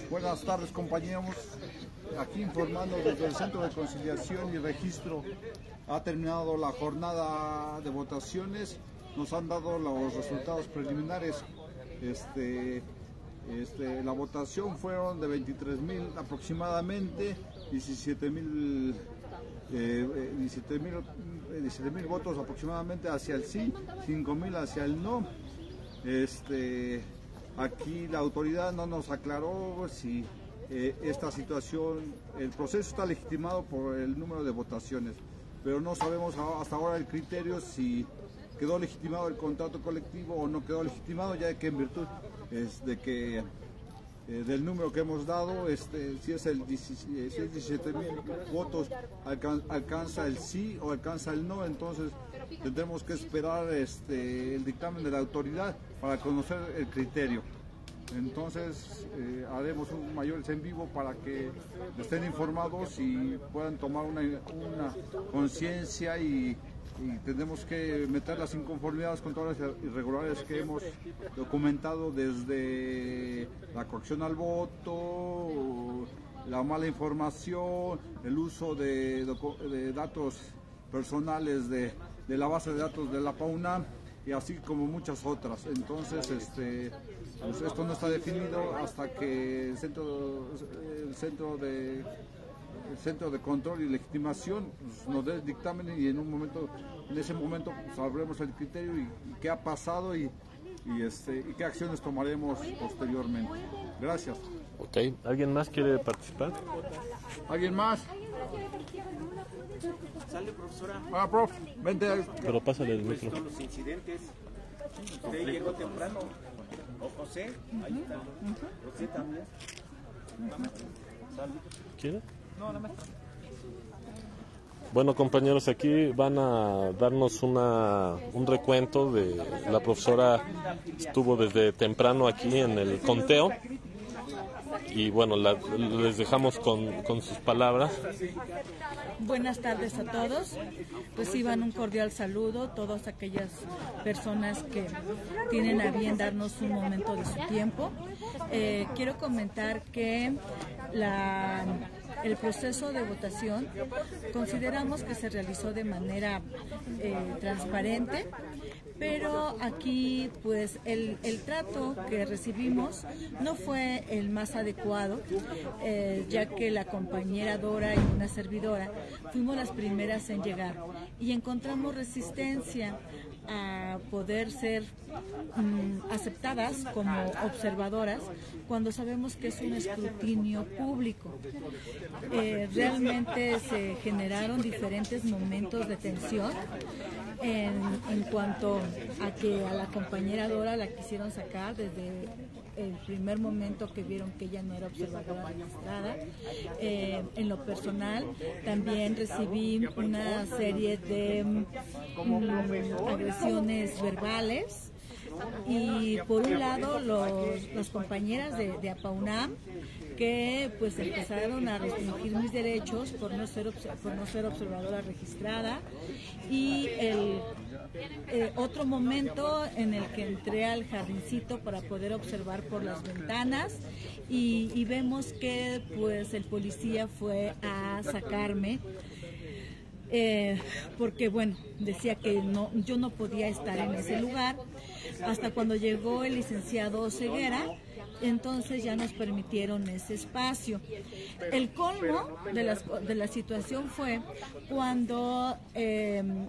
Buenas tardes, compañeros. Aquí informando desde el Centro de Conciliación y Registro. Ha terminado la jornada de votaciones. Nos han dado los resultados preliminares. La votación fueron de 23,000 aproximadamente, 17,000 votos aproximadamente hacia el sí, 5,000 hacia el no. Aquí la autoridad no nos aclaró si esta situación, el proceso está legitimado por el número de votaciones, pero no sabemos hasta ahora el criterio si quedó legitimado el contrato colectivo o no quedó legitimado, ya que en virtud del número que hemos dado, si es 17,000 votos, alcanza el sí o alcanza el no. Entonces tendremos que esperar el dictamen de la autoridad para conocer el criterio. Entonces haremos un mayor en vivo para que estén informados y puedan tomar una conciencia, y tendremos que meter las inconformidades con todas las irregularidades que hemos documentado, desde la coacción al voto, la mala información, el uso de datos personales de la base de datos de la PAUNAM, y así como muchas otras. Entonces pues esto no está definido hasta que el centro de control y legitimación nos dé el dictamen, y en ese momento sabremos el criterio y qué ha pasado y qué acciones tomaremos posteriormente. Gracias. Ok, ¿alguien más quiere participar? ¿Alguien más? Sale, profesora. Prof, vente. Pero pásale el micro. Son los incidentes. Usted llegó temprano. O José, ahí está. José también. ¿Quiere? No, la maestra. Bueno, compañeros, aquí van a darnos un recuento de la profesora. Estuvo desde temprano aquí en el conteo, y bueno, les dejamos con sus palabras. Buenas tardes a todos. Reciban un cordial saludo todas aquellas personas que tienen a bien darnos un momento de su tiempo. Quiero comentar que el proceso de votación consideramos que se realizó de manera transparente, pero aquí pues el trato que recibimos no fue el más adecuado, ya que la compañera Dora y una servidora fuimos las primeras en llegar y encontramos resistencia a poder ser aceptadas como observadoras cuando sabemos que es un escrutinio público. Realmente se generaron diferentes momentos de tensión en cuanto a que a la compañera Dora la quisieron sacar desde el primer momento que vieron que ella no era observadora registrada. En lo personal también recibí una serie de agresiones verbales, y por un lado las compañeras de APAUNAM, que pues empezaron a restringir mis derechos por no ser observadora registrada, y otro momento en el que entré al jardincito para poder observar por las ventanas, y vemos que pues el policía fue a sacarme, porque bueno, decía que yo no podía estar en ese lugar, hasta cuando llegó el licenciado Ceguera. Entonces ya nos permitieron ese espacio. El colmo de la situación fue cuando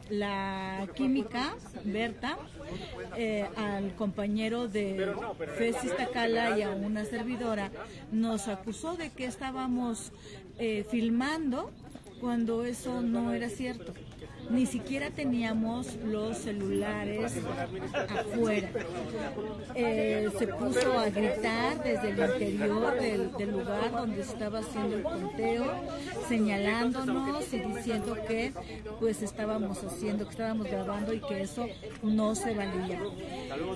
la química, Berta, al compañero de Fez Iztacala y a una servidora, nos acusó de que estábamos filmando, cuando eso no era cierto. Ni siquiera teníamos los celulares afuera. Se puso a gritar desde el interior del lugar donde estaba haciendo el conteo, señalándonos y diciendo que pues estábamos grabando y que eso no se valía.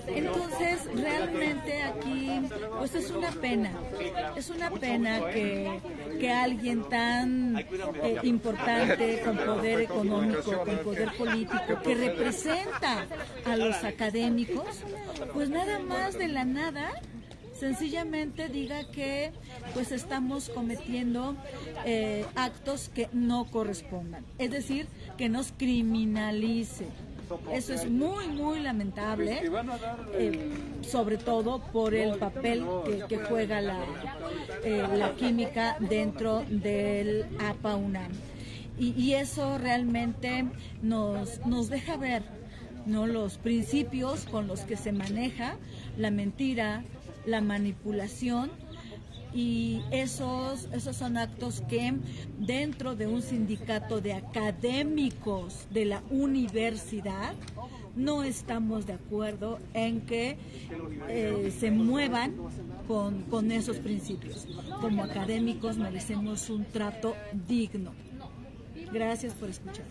Entonces realmente aquí pues es una pena que alguien tan importante, con poder económico, con poder político, que representa a los académicos, pues nada más de la nada sencillamente diga que pues estamos cometiendo actos que no correspondan, es decir, que nos criminalice. Eso es muy, muy lamentable, sobre todo por el papel que juega la química dentro del APA UNAM. Y eso realmente nos deja ver, ¿no?, los principios con los que se maneja la mentira, la manipulación, y esos son actos que dentro de un sindicato de académicos de la universidad no estamos de acuerdo en que se muevan con esos principios. Como académicos merecemos un trato digno. Gracias por escuchar.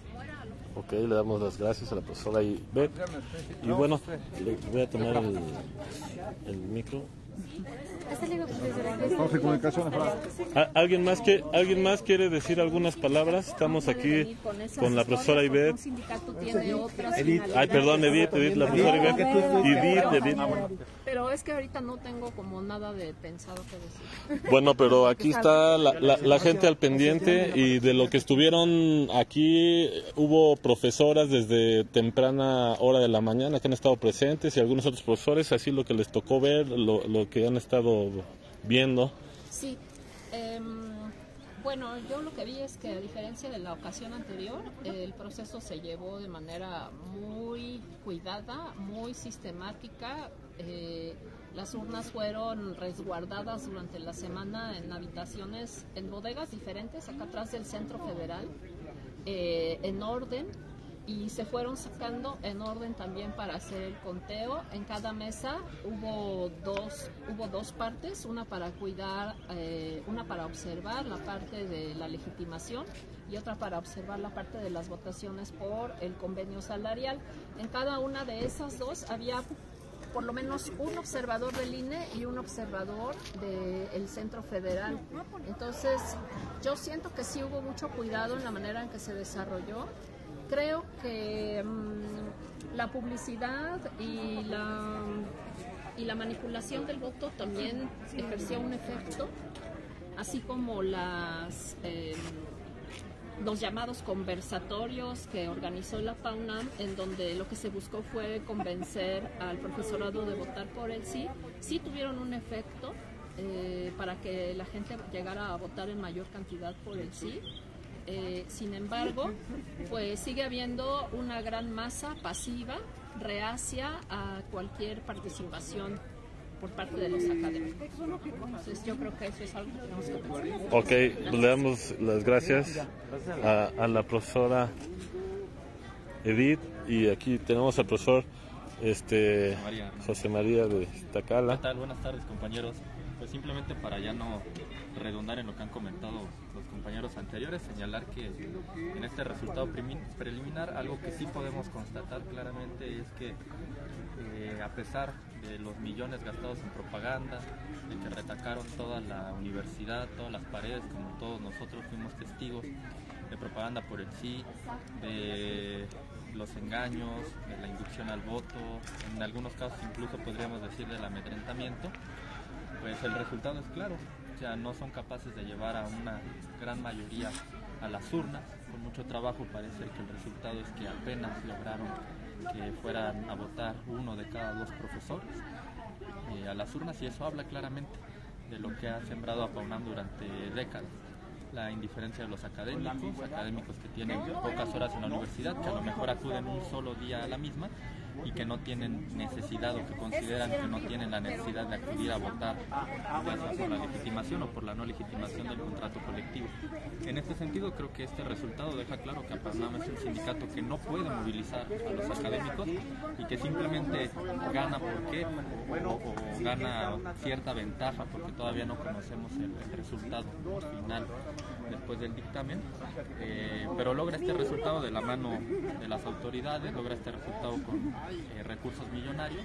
Ok, le damos las gracias a la profesora Ivette. Y bueno, le voy a tomar el micro. ¿Alguien más quiere decir algunas palabras? Estamos aquí con la profesora Ivette. Ay, perdón, Edith, la profesora Ivette. Edith. Pero es que ahorita no tengo como nada de pensado que decir. Bueno, pero aquí está la gente al pendiente, y de lo que estuvieron aquí, hubo profesoras desde temprana hora de la mañana que han estado presentes, y algunos otros profesores, así lo que les tocó ver, lo que han estado viendo. Sí, bueno, yo lo que vi es que, a diferencia de la ocasión anterior, el proceso se llevó de manera muy cuidada, muy sistemática. Las urnas fueron resguardadas durante la semana en habitaciones, en bodegas diferentes, acá atrás del Centro Federal, en orden, y se fueron sacando en orden también para hacer el conteo. En cada mesa hubo dos partes, una para cuidar, una para observar la parte de la legitimación y otra para observar la parte de las votaciones por el convenio salarial. En cada una de esas dos había por lo menos un observador del INE y un observador del Centro Federal. Entonces, yo siento que sí hubo mucho cuidado en la manera en que se desarrolló. Creo que la publicidad y la manipulación del voto también ejerció un efecto, así como los llamados conversatorios que organizó la APA UNAM, en donde lo que se buscó fue convencer al profesorado de votar por el sí tuvieron un efecto para que la gente llegara a votar en mayor cantidad por el sí. Sin embargo, pues sigue habiendo una gran masa pasiva, reacia a cualquier participación por parte de los académicos. Entonces yo creo que eso es algo que tenemos que pensar. Ok, le damos las gracias a la profesora Edith, y aquí tenemos al profesor José María de Tacala. ¿Qué tal? Buenas tardes, compañeros. Pues simplemente, para ya no redundar en lo que han comentado los compañeros anteriores, señalar que en este resultado preliminar algo que sí podemos constatar claramente es que a pesar de los millones gastados en propaganda, de que retacaron toda la universidad, todas las paredes, como todos nosotros fuimos testigos, de propaganda por el sí, de los engaños, de la inducción al voto, en algunos casos incluso podríamos decir del amedrentamiento, pues el resultado es claro. O sea, no son capaces de llevar a una gran mayoría a las urnas. Con mucho trabajo parece que el resultado es que apenas lograron que fueran a votar 1 de cada 2 profesores a las urnas, y eso habla claramente de lo que ha sembrado APA UNAM durante décadas. La indiferencia de los académicos que tienen pocas horas en la universidad, que a lo mejor acuden un solo día a la misma y que no tienen necesidad, o que consideran que no tienen la necesidad de acudir a votar, ya sea por la legitimación o por la no legitimación del contrato colectivo. En este sentido, creo que este resultado deja claro que APA UNAM es un sindicato que no puede movilizar a los académicos y que simplemente gana porque o gana cierta ventaja, porque todavía no conocemos el resultado final después del dictamen, pero logra este resultado de la mano de las autoridades, logra este resultado con recursos millonarios,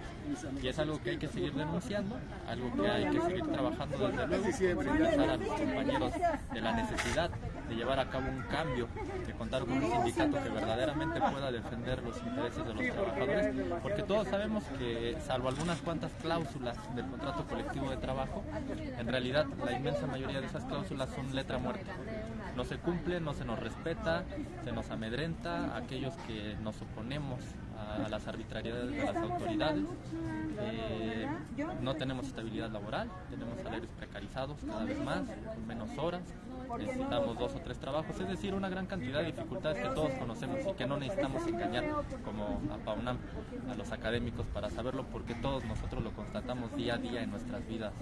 y es algo que hay que seguir denunciando, algo que hay que seguir trabajando desde luego, concientizar a los compañeros de la necesidad de llevar a cabo un cambio, de contar con un sindicato que verdaderamente pueda defender los intereses de los trabajadores, porque todos sabemos que, salvo algunas cuantas cláusulas del contrato colectivo de trabajo, en realidad la inmensa mayoría de esas cláusulas son letra muerta. No se cumple, no se nos respeta, se nos amedrenta a aquellos que nos oponemos a las arbitrariedades de las autoridades. No tenemos estabilidad laboral, tenemos salarios precarizados cada vez más, con menos horas, necesitamos 2 o 3 trabajos, es decir, una gran cantidad de dificultades que todos conocemos y que no necesitamos engañar como a PAUNAM, a los académicos, para saberlo, porque todos nosotros lo constatamos día a día en nuestras vidas,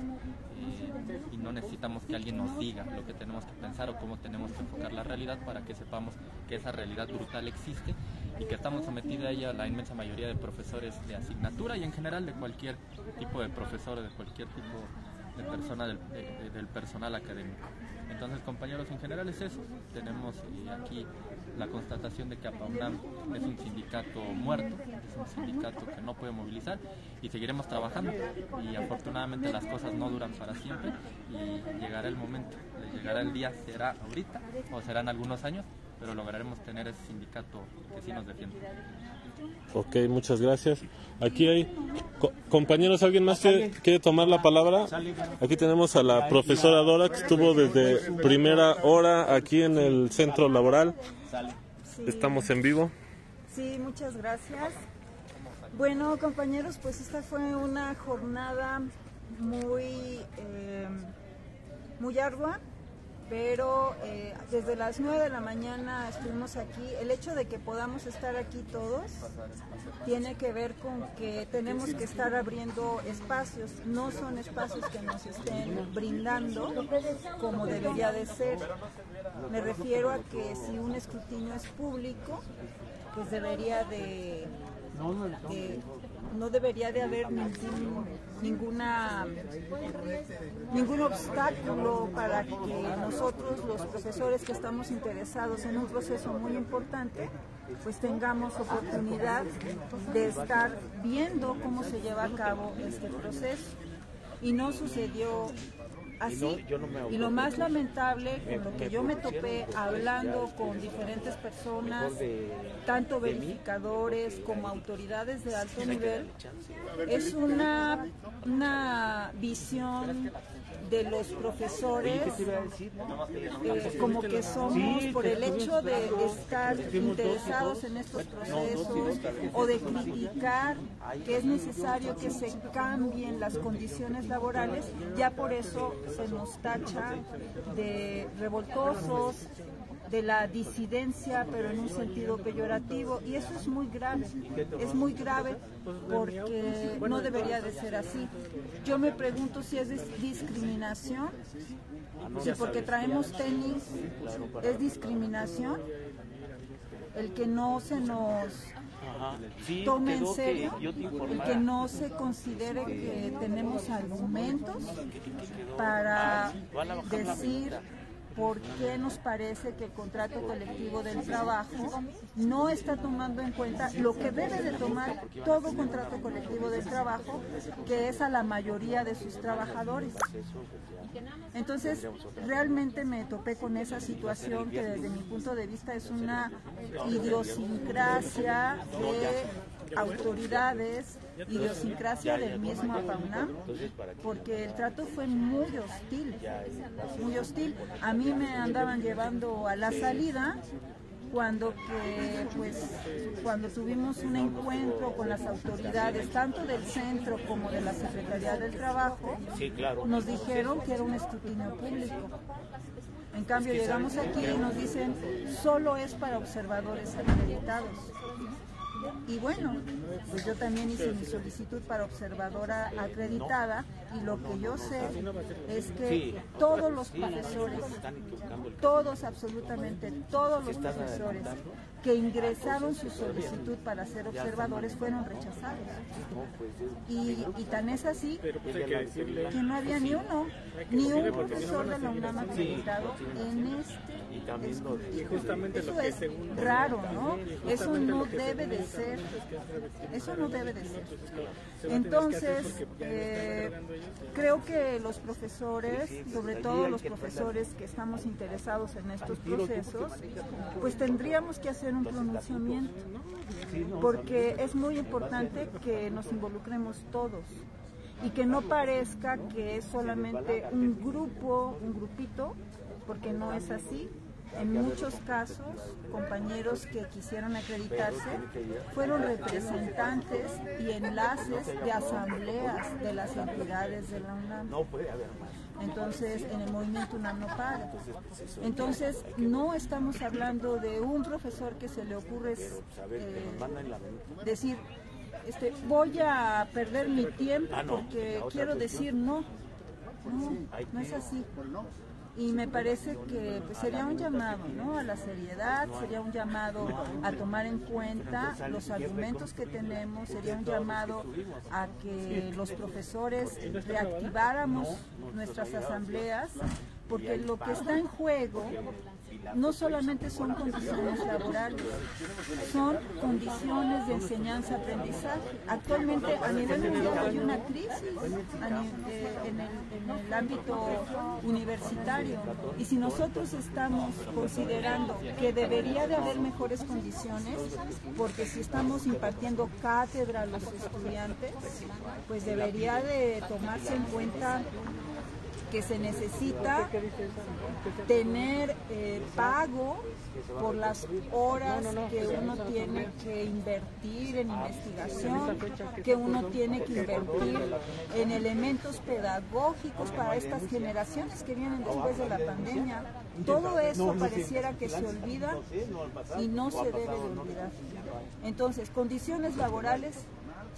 y no necesitamos que alguien nos diga lo que tenemos que pensar o cómo tenemos que enfocar la realidad para que sepamos que esa realidad brutal existe y que estamos sometidos a ella la inmensa mayoría de profesores de asignatura y en general de cualquier tipo de profesor, de cualquier tipo de persona del personal académico. Entonces, compañeros, en general es eso. Tenemos aquí la constatación de que APAUNAM es un sindicato muerto, es un sindicato que no puede movilizar, y seguiremos trabajando, y afortunadamente las cosas no duran para siempre y llegará el momento, llegará el día, será ahorita o serán algunos años, pero lograremos tener ese sindicato que sí nos defiende. Ok, muchas gracias. Aquí hay compañeros, ¿alguien más quiere tomar la palabra? Aquí tenemos a la profesora Dora, que estuvo desde primera hora aquí en el centro laboral. Sí. Estamos en vivo. Sí, muchas gracias. Bueno, compañeros, pues esta fue una jornada muy ardua, pero desde las 9 de la mañana estuvimos aquí. El hecho de que podamos estar aquí todos tiene que ver con que tenemos que estar abriendo espacios. No son espacios que nos estén brindando como debería de ser. Me refiero a que si un escrutinio es público, pues no debería de haber ningún obstáculo para que nosotros, los profesores que estamos interesados en un proceso muy importante, pues tengamos oportunidad de estar viendo cómo se lleva a cabo este proceso. Y no sucedió así. Y lo más lamentable, con lo que yo me topé hablando con diferentes personas, tanto verificadores como autoridades de alto nivel, es una visión de los profesores como que somos, por el hecho de estar interesados en estos procesos o de criticar que es necesario que se cambien las condiciones laborales, ya por eso se nos tacha de revoltosos, de la disidencia, pero en un sentido peyorativo, y eso es muy grave porque no debería de ser así. Yo me pregunto si es discriminación, si porque traemos tenis es discriminación, el que no se nos tome en serio, el que no se considere que tenemos argumentos para decir por qué nos parece que el contrato colectivo del trabajo no está tomando en cuenta lo que debe de tomar todo contrato colectivo del trabajo, que es a la mayoría de sus trabajadores. Entonces, realmente me topé con esa situación que desde mi punto de vista es una idiosincrasia de autoridades, idiosincrasia del mismo APAUNAM, porque el trato fue muy hostil. A mí me andaban llevando a la salida cuando tuvimos un encuentro con las autoridades, tanto del centro como de la Secretaría del Trabajo, nos dijeron que era un escrutinio público. En cambio, llegamos aquí y nos dicen, solo es para observadores acreditados. Y bueno, pues yo también hice mi solicitud para observadora acreditada, y lo que yo sé es que todos los profesores, absolutamente todos los profesores que ingresaron su solicitud para ser observadores fueron rechazados. Y tan es así que no había ni uno. ni un profesor de la UNAM acreditado en este. Y justamente Eso lo que es según raro, ¿no? Eso no debe de ser. Eso no debe de ser. Entonces, creo que los profesores, sobre todo los profesores que estamos interesados en estos procesos, pues tendríamos que hacer un pronunciamiento, porque es muy importante que nos involucremos todos y que no parezca que es solamente un grupo, un grupito, porque no es así. En muchos casos, compañeros que quisieron acreditarse fueron representantes y enlaces de asambleas de las entidades de la UNAM. Entonces, en el movimiento UNAM no para. Entonces, no estamos hablando de un profesor que se le ocurre decir, voy a perder mi tiempo porque quiero decir no. No es así. Y me parece que pues, sería un llamado, ¿no?, a la seriedad, sería un llamado a tomar en cuenta los argumentos que tenemos, sería un llamado a que los profesores reactiváramos nuestras asambleas, porque lo que está en juego no solamente son condiciones laborales, son condiciones de enseñanza-aprendizaje. Actualmente a nivel mundial hay una crisis en el ámbito universitario, y si nosotros estamos considerando que debería de haber mejores condiciones, porque si estamos impartiendo cátedra a los estudiantes, pues debería de tomarse en cuenta que se necesita tener pago por las horas que uno tiene que invertir en investigación, que uno tiene que invertir en elementos pedagógicos para estas generaciones que vienen después de la pandemia. Todo eso pareciera que se olvida y no se debe de olvidar. Entonces, condiciones laborales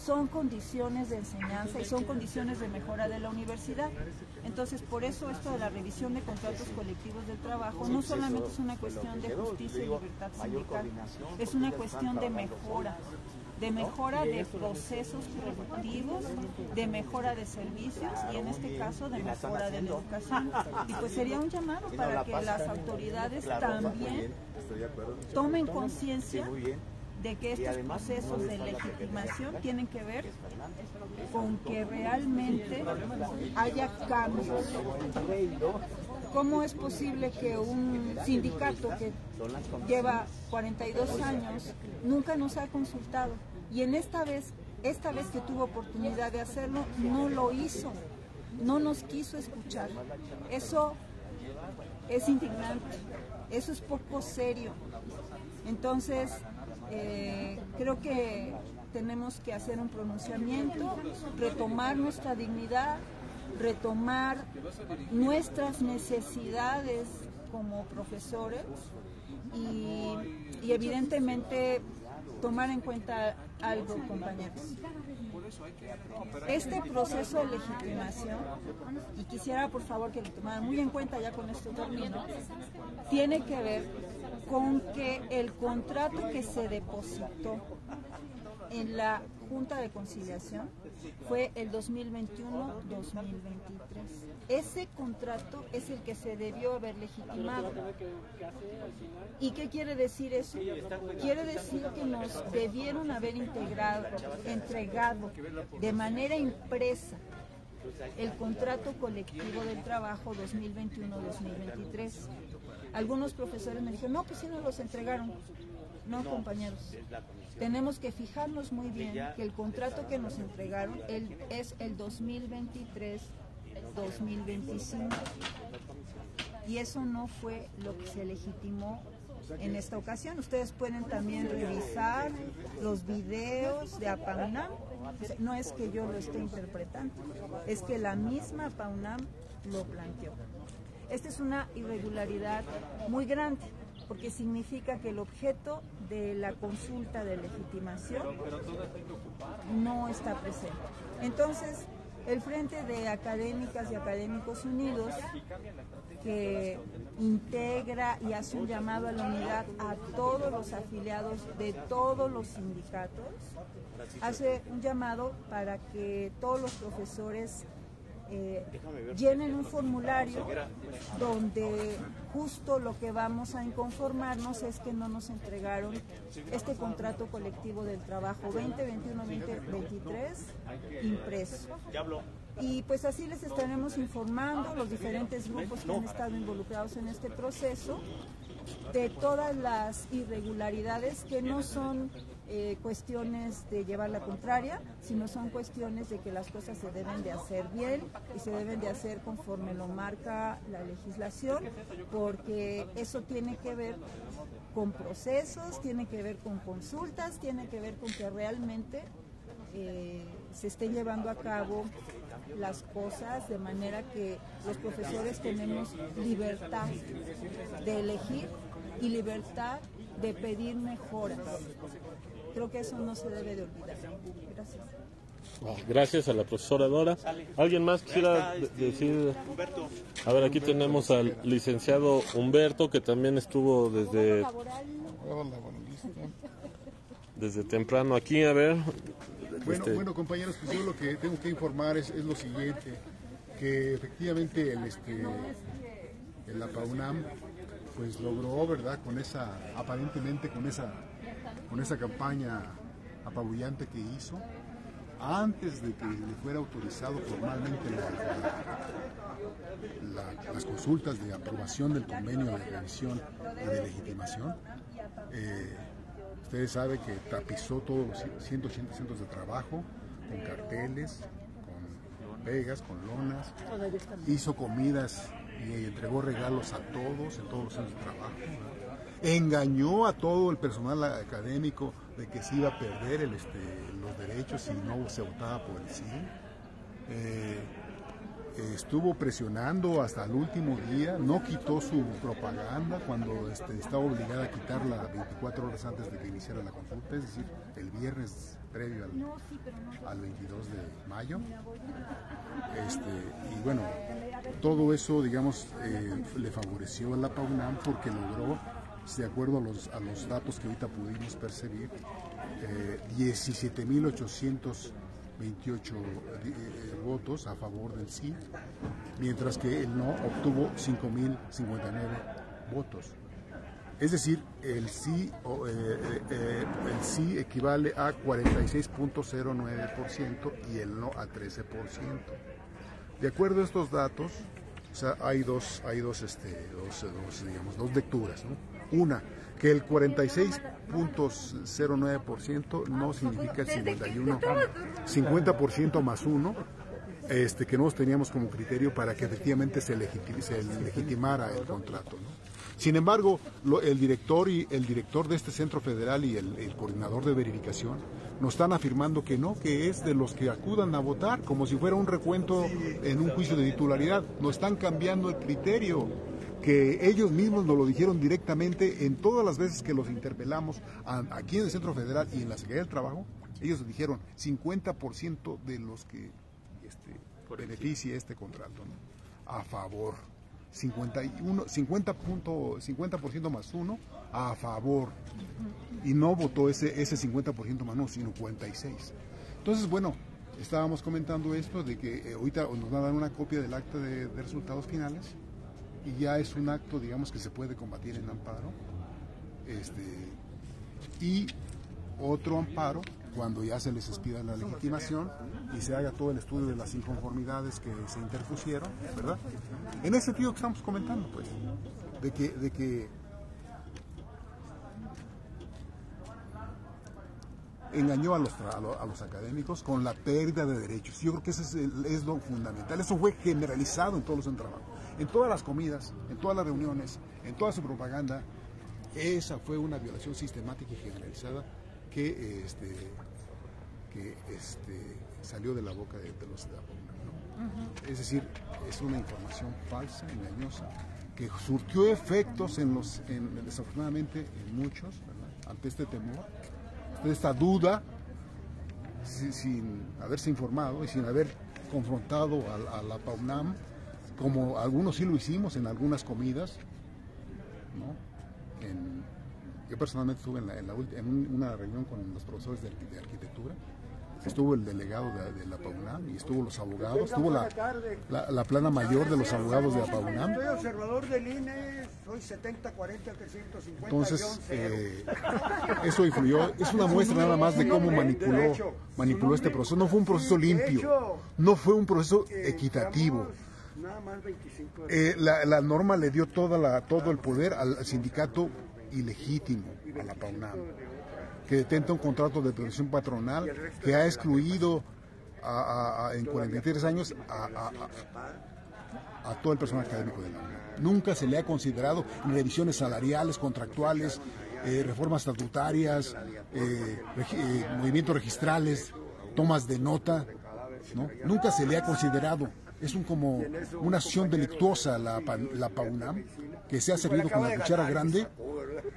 son condiciones de enseñanza y son condiciones de mejora de la universidad. Entonces, por eso esto de la revisión de contratos colectivos del trabajo no solamente es una cuestión de justicia y libertad sindical, es una cuestión de mejora de procesos productivos, de mejora de servicios y en este caso de mejora de la educación. Y pues sería un llamado para que las autoridades también tomen conciencia de que estos procesos de legitimación tienen que ver con que realmente haya cambios. ¿Cómo es posible que un sindicato que lleva 42 años nunca nos ha consultado? Y en esta vez que tuvo oportunidad de hacerlo, no lo hizo, no nos quiso escuchar. Eso es indignante, eso es poco serio. Entonces, creo que tenemos que hacer un pronunciamiento, retomar nuestra dignidad, retomar nuestras necesidades como profesores y evidentemente tomar en cuenta algo, compañeros. Este proceso de legitimación, y quisiera por favor que lo tomaran muy en cuenta, ya con esto termino, tiene que ver con que el contrato que se depositó en la Junta de Conciliación fue el 2021-2023. Ese contrato es el que se debió haber legitimado. ¿Y qué quiere decir eso? Quiere decir que nos debieron haber entregado de manera impresa el contrato colectivo del trabajo 2021-2023. Algunos profesores me dijeron, no, pues sí nos los entregaron. No, compañeros, tenemos que fijarnos muy bien que el contrato que nos entregaron es el 2023-2025. Y eso no fue lo que se legitimó en esta ocasión. Ustedes pueden también revisar los videos de APAUNAM. No es que yo lo esté interpretando, es que la misma APAUNAM lo planteó. Esta es una irregularidad muy grande, porque significa que el objeto de la consulta de legitimación no está presente. Entonces, el Frente de Académicas y Académicos Unidos, que integra y hace un llamado a la unidad a todos los afiliados de todos los sindicatos, hace un llamado para que todos los profesores llenen un formulario donde justo lo que vamos a inconformarnos es que no nos entregaron este contrato colectivo del trabajo 2021-2023 impreso. Y pues así les estaremos informando, los diferentes grupos que han estado involucrados en este proceso, de todas las irregularidades que no son cuestiones de llevar la contraria, sino son cuestiones de que las cosas se deben de hacer bien y se deben de hacer conforme lo marca la legislación, porque eso tiene que ver con procesos, tiene que ver con consultas, tiene que ver con que realmente se estén llevando a cabo las cosas de manera que los profesores tenemos libertad de elegir y libertad de pedir mejoras. Creo que eso no se debe de olvidar. Gracias. Gracias a la profesora Dora. ¿Alguien más quisiera decir? A ver, aquí tenemos al licenciado Humberto, que también estuvo desde temprano aquí. A ver. Bueno, compañeros, pues yo lo que tengo que informar es lo siguiente, que efectivamente el APAUNAM pues logró, ¿verdad?, aparentemente con esa campaña apabullante que hizo, antes de que le fuera autorizado formalmente las consultas de aprobación del convenio de revisión y de legitimación. Ustedes saben que tapizó todos los 180 centros de trabajo con carteles, con pegas, con lonas, hizo comidas y entregó regalos a todos en todos los centros de trabajo. Engañó a todo el personal académico de que se iba a perder los derechos si no se votaba por el sí. Estuvo presionando hasta el último día, no quitó su propaganda cuando estaba obligada a quitarla 24 horas antes de que iniciara la consulta, es decir, el viernes previo al 22 de mayo. Y bueno, todo eso, digamos, le favoreció a la APAUNAM porque logró, de acuerdo a los datos que ahorita pudimos percibir, 17.828 votos a favor del sí, mientras que el no obtuvo 5.059 votos. Es decir, el sí equivale a 46.09% y el no a 13%. De acuerdo a estos datos, o sea, hay dos lecturas, ¿no? Una, que el 46.09% no significa el 50% más uno, que nosotros teníamos como criterio para que efectivamente se legitimara el contrato, ¿no? Sin embargo, el director de este centro federal y el coordinador de verificación nos están afirmando que no, que es de los que acudan a votar, como si fuera un recuento en un juicio de titularidad. Nos están cambiando el criterio, que ellos mismos nos lo dijeron directamente en todas las veces que los interpelamos aquí en el Centro Federal y en la Secretaría del Trabajo. Ellos dijeron 50% de los que beneficie este contrato, ¿no?, a favor. 50% más uno a favor, y no votó ese 50% más uno, sino 46. Entonces, bueno, estábamos comentando esto de que ahorita nos van a dar una copia del acta de resultados finales, y ya es un acto, digamos, que se puede combatir en amparo, y otro amparo cuando ya se les expida la legitimación y se haga todo el estudio de las inconformidades que se interpusieron, ¿verdad? En ese sentido que estamos comentando, pues, de que engañó a los académicos con la pérdida de derechos. Yo creo que eso es lo fundamental. Eso fue generalizado en todos los centros de trabajo, en todas las comidas, en todas las reuniones, en toda su propaganda. Esa fue una violación sistemática y generalizada que salió de la boca de los de APAUNAM, ¿no? Es decir, es una información falsa, engañosa, que surtió efectos desafortunadamente en muchos, ¿verdad?, ante este temor, ante esta duda, sin haberse informado y sin haber confrontado a la APAUNAM, como algunos sí lo hicimos en algunas comidas, ¿no? Yo personalmente estuve en una reunión con los profesores de arquitectura, estuvo el delegado de la APAUNAM y estuvo los abogados, estuvo la plana mayor de los abogados de APAUNAM. Soy observador del INE, soy 70-40-350. Entonces, eso influyó, es una muestra nada más de cómo manipuló este proceso. No fue un proceso limpio, no fue un proceso equitativo. La norma le dio todo el poder al sindicato ilegítimo, a la APAUNAM, que detenta un contrato de protección patronal, que ha excluido en 43 años a todo el personal académico de la UNAM. Nunca se le ha considerado en revisiones salariales, contractuales, reformas estatutarias, movimientos registrales, tomas de nota, ¿no? Nunca se le ha considerado. Es como una acción delictuosa la APAUNAM, que se ha servido con la cuchara grande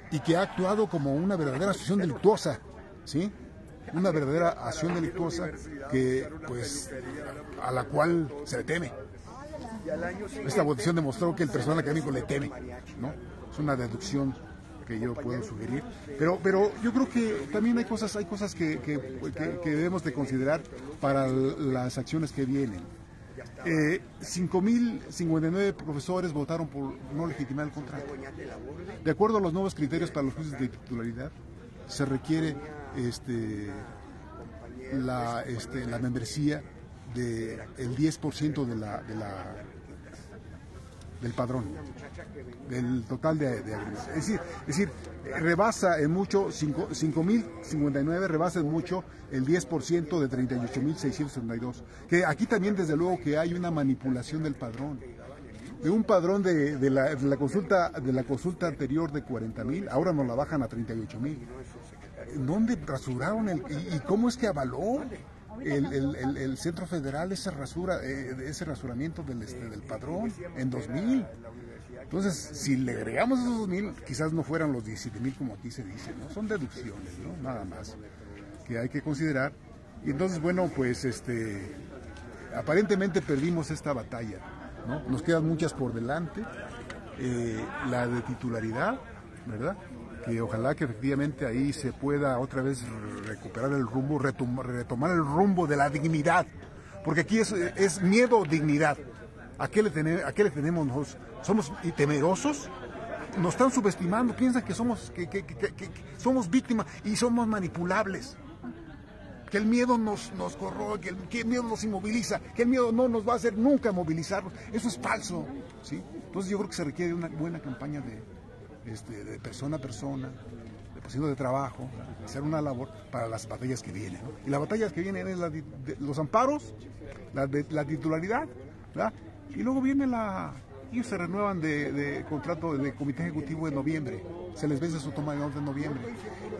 y que ha actuado como una verdadera acción delictuosa, ¿sí? Una verdadera acción delictuosa que, pues, a la cual se le teme. Esta votación demostró que el personal académico le teme, ¿no? Es una deducción que yo puedo sugerir, pero yo creo que también hay cosas que debemos de considerar para las acciones que vienen. 5.059 profesores votaron por no legitimar el contrato. De acuerdo a los nuevos criterios para los juicios de titularidad, se requiere la membresía del 10% del padrón, del total de agremiados. Es decir, rebasa en mucho, 5.059 rebasa en mucho el 10% de 38.632. Que aquí también, desde luego, que hay una manipulación del padrón. De un padrón de la consulta anterior de 40.000, ahora nos la bajan a 38.000. ¿Dónde rasuraron y cómo es que avaló el Centro Federal ese rasuramiento del padrón en 2000? Entonces, si le agregamos esos 2.000, quizás no fueran los 17.000 como aquí se dice, ¿no? Son deducciones, ¿no? Nada más, que hay que considerar. Y entonces, bueno, pues aparentemente perdimos esta batalla, ¿no? Nos quedan muchas por delante. La de titularidad, ¿verdad? Que ojalá que efectivamente ahí se pueda otra vez recuperar el rumbo, retomar el rumbo de la dignidad, porque aquí es miedo o dignidad. ¿A qué le tenemos nosotros? ¿Somos temerosos? Nos están subestimando, piensan que somos víctimas y somos manipulables. Que el miedo nos corroe, que el miedo nos inmoviliza, que el miedo no nos va a hacer nunca movilizarnos. Eso es falso, ¿sí? Entonces yo creo que se requiere una buena campaña de persona a persona, de posición de trabajo, hacer una labor para las batallas que vienen, ¿no? Y las batallas que vienen es los amparos, la titularidad, ¿verdad? Y luego viene ellos se renuevan de contrato de comité ejecutivo en noviembre, se les vence su toma de nota en noviembre,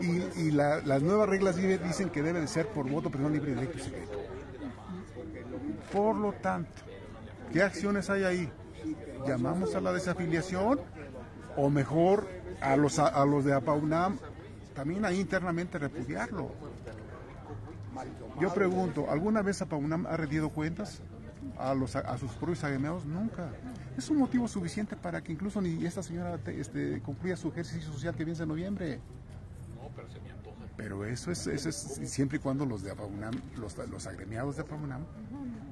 y las nuevas reglas dicen que debe de ser por voto personal libre, directo y secreto. Por lo tanto, ¿qué acciones hay ahí? ¿Llamamos a la desafiliación? O mejor, a los de APAUNAM, también ahí internamente repudiarlo. Yo pregunto, ¿alguna vez APAUNAM ha rendido cuentas a sus propios agremiados? Nunca. Es un motivo suficiente para que incluso ni esta señora concluya su ejercicio social que viene en noviembre. Pero eso es siempre y cuando los de APAUNAM, los agremiados de APAUNAM,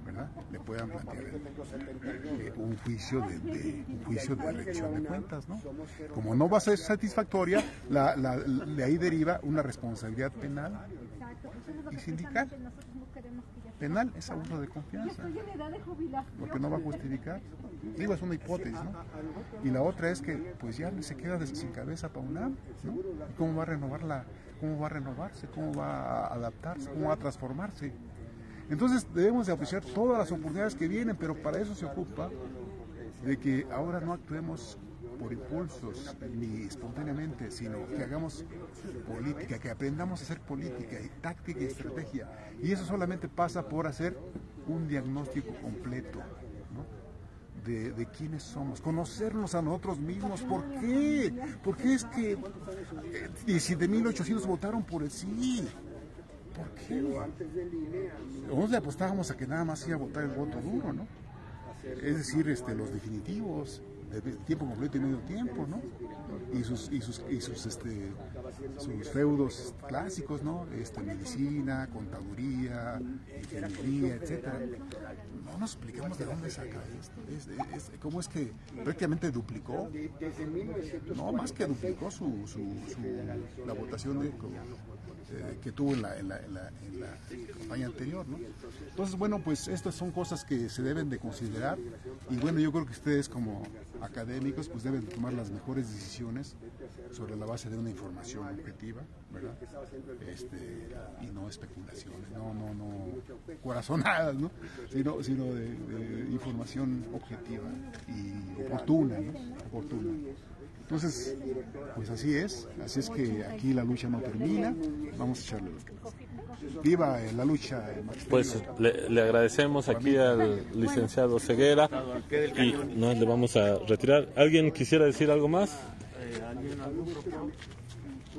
¿verdad?, le puedan plantear un juicio de rendición de cuentas, ¿no? Como no va a ser satisfactoria, de ahí deriva una responsabilidad penal y sindical. Penal es abuso de confianza, porque no va a justificar. Digo, es una hipótesis, ¿no? Y la otra es que pues ya se queda sin cabeza APAUNAM, ¿no? ¿Y cómo va a renovarse? ¿Cómo va a adaptarse? ¿Cómo va a transformarse? Entonces debemos de apreciar todas las oportunidades que vienen, pero para eso se ocupa de que ahora no actuemos por impulsos ni espontáneamente, sino que hagamos política, que aprendamos a hacer política y táctica y estrategia. Y eso solamente pasa por hacer un diagnóstico completo, ¿no?, de quiénes somos, conocernos a nosotros mismos. ¿Por qué? Porque es que 17.800 votaron por el sí. ¿Por qué? Nosotros le apostábamos a que nada más iba a votar el voto duro, ¿no? Es decir, los definitivos, tiempo completo y medio tiempo, ¿no? Y sus feudos clásicos, ¿no? Medicina, contaduría, ingeniería, etcétera. No nos explicamos de dónde saca esto. ¿Cómo es que prácticamente duplicó? No, más que duplicó la votación que tuvo en la campaña anterior, ¿no? Entonces, bueno, pues estas son cosas que se deben de considerar y bueno, yo creo que ustedes como académicos pues deben tomar las mejores decisiones sobre la base de una información objetiva, ¿verdad? Y no especulaciones, no corazonadas, ¿no? Sino de información objetiva y oportuna, ¿no? Oportuna. Entonces, pues así es que aquí la lucha no termina, vamos a echarle los ganas. Viva la lucha. Pues le agradecemos aquí al licenciado Ceguera y nos le vamos a retirar. ¿Alguien quisiera decir algo más?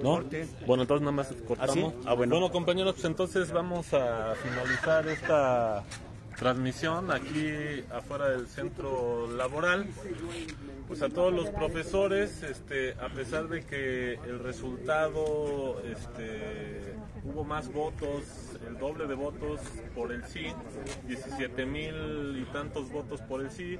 ¿No? Bueno, entonces nada más cortamos. ¿Ah, sí? Bueno, compañeros, pues entonces vamos a finalizar esta transmisión aquí afuera del centro laboral. Pues a todos los profesores, a pesar de que el resultado hubo más votos, el doble de votos por el sí, 17,000 y tantos votos por el sí,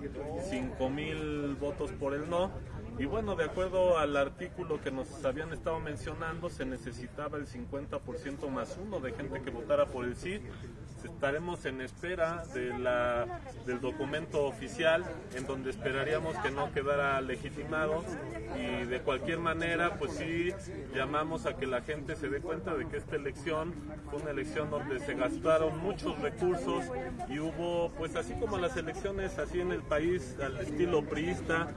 5,000 votos por el no. Y bueno, de acuerdo al artículo que nos habían estado mencionando, se necesitaba el 50% más uno de gente que votara por el sí. Estaremos en espera del documento oficial, en donde esperaríamos que no quedara legitimado, y de cualquier manera pues sí llamamos a que la gente se dé cuenta de que esta elección fue una elección donde se gastaron muchos recursos y hubo, pues así como las elecciones así en el país al estilo priista,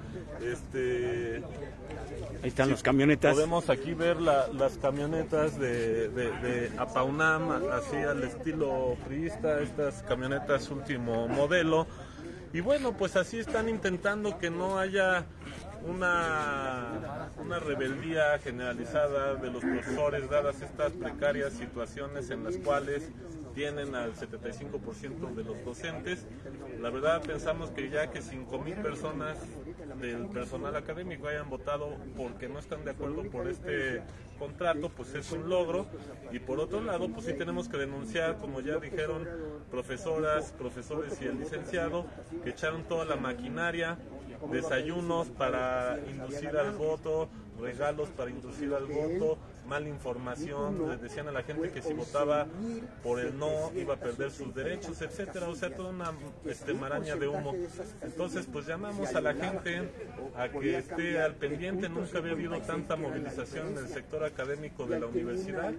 ahí están las camionetas. Podemos aquí ver las camionetas de Apaunam, así al estilo priista, estas camionetas último modelo. Y bueno, pues así están intentando que no haya una rebeldía generalizada de los profesores, dadas estas precarias situaciones en las cuales tienen al 75% de los docentes. La verdad pensamos que ya que 5,000 personas del personal académico hayan votado porque no están de acuerdo por este contrato, pues es un logro. Y por otro lado, pues sí tenemos que denunciar, como ya dijeron profesoras, profesores y el licenciado, que echaron toda la maquinaria, desayunos para inducir al voto, regalos para inducir al voto, mala información, les decían a la gente que si votaba por el no iba a perder sus derechos, etcétera, o sea, toda una maraña de humo. Entonces, pues llamamos a la gente a que esté al pendiente. Nunca había habido tanta movilización en el sector académico de la universidad.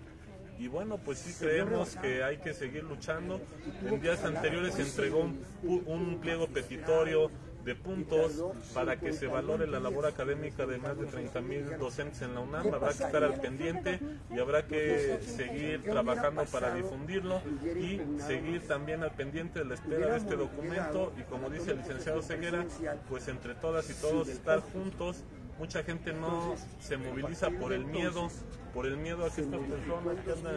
Y bueno, pues sí creemos que hay que seguir luchando. En días anteriores se entregó un pliego petitorio de puntos para que se valore la labor académica de más de 30,000 docentes en la UNAM. Habrá que estar al pendiente y habrá que seguir trabajando para difundirlo y seguir también al pendiente de la espera de este documento. Y como dice el licenciado Ceguera, pues entre todas y todos estar juntos. Mucha gente no se moviliza por el miedo a que estas personas que andan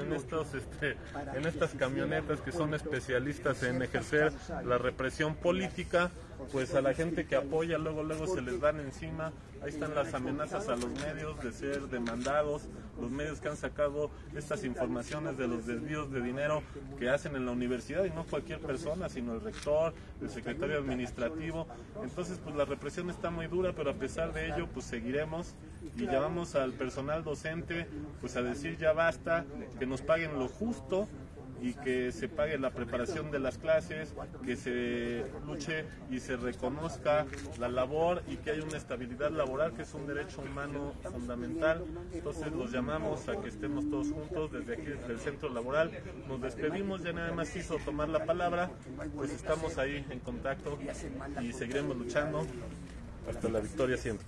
en estas camionetas, que son especialistas en ejercer la represión política, pues a la gente que apoya luego se les dan encima. Ahí están las amenazas a los medios de ser demandados, los medios que han sacado estas informaciones de los desvíos de dinero que hacen en la universidad, y no cualquier persona, sino el rector, el secretario administrativo. Entonces pues la represión está muy dura, pero a pesar de ello pues seguiremos, y llamamos al personal docente pues a decir ya basta, que nos paguen lo justo y que se pague la preparación de las clases, que se luche y se reconozca la labor y que haya una estabilidad laboral, que es un derecho humano fundamental. Entonces los llamamos a que estemos todos juntos desde aquí, desde el centro laboral. Nos despedimos, ya nada más quiso tomar la palabra, pues estamos ahí en contacto y seguiremos luchando hasta la victoria siempre.